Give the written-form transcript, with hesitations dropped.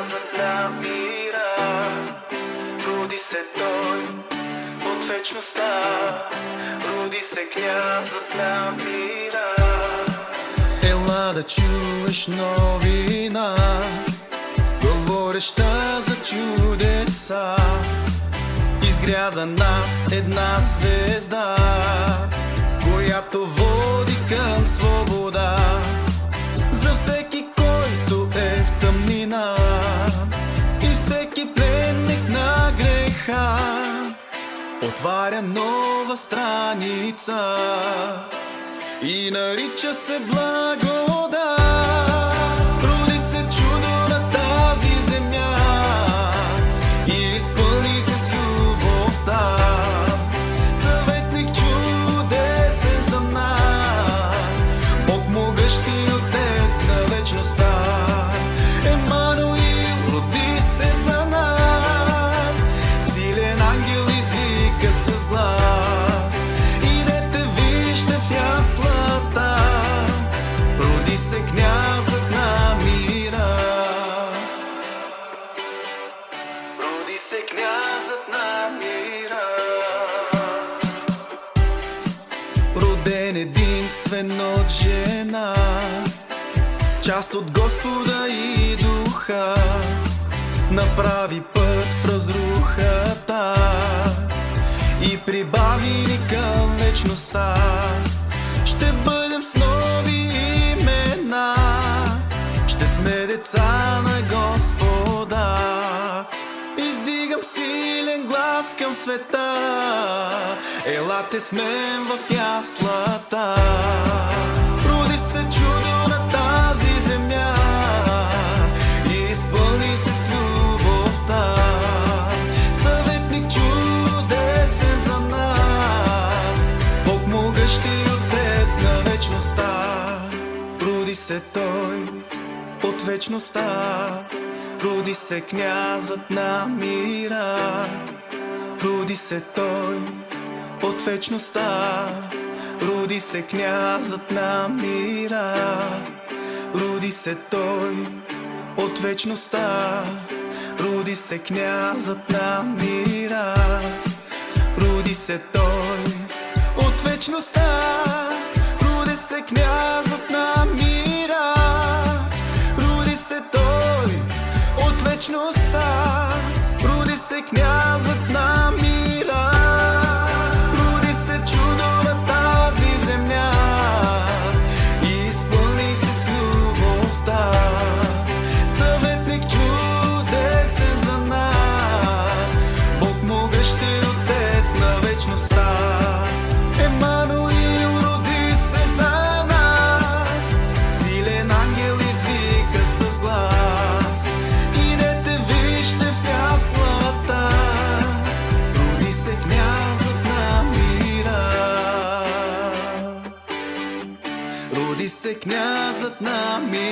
князът на мира. Роди се той от вечността, роди се князът на мира. Ела да чуеш новина, говореща за чудеса. Изгря за нас една звезда, която води към свобода. За всеки, който е в тъмнина, и всеки пленник на греха, отваря нова страница и нарича се благодат. Роди се чудо на тази земя и изпълни се с любовта. Съветник чудесен за нас, Бог могъщ и Отец на вечността. Емануил роди се за нас, силен ангел извика с глас. Идете, вижте в яслата, роди се князът на мира. Роди се князът на мира. Роден единствен от жена, част от Господа и Духа, направи път в разрухата и прибави ни към вечността. Ще бъдем с нови имена, ще сме деца на Господа. Издигам силен глас към света, елате с мен в яслата. Роди се чудо на тази земя и изпълни се с любовта. Съветник чудесен за нас, Бог могъщ и Отец на вечността. Роди се той от вечността, роди се князът на мира. Роди се той от вечността, роди се князът на мира. Роди се той от вечността, роди се князът на мира. Роди се той от вечността, роди се князът на мира. Роди се той от вечността, роди се князът на мира. Роди се чудо на тази земя и изпълни се с любовта. Съветник чудесен за нас, Бог могъщ и Отец на вечността. Емануил роди се за нас, силен ангел извика с глас. Идете, вижте в яслата, роди се князът на мира. Роди се князът на мира.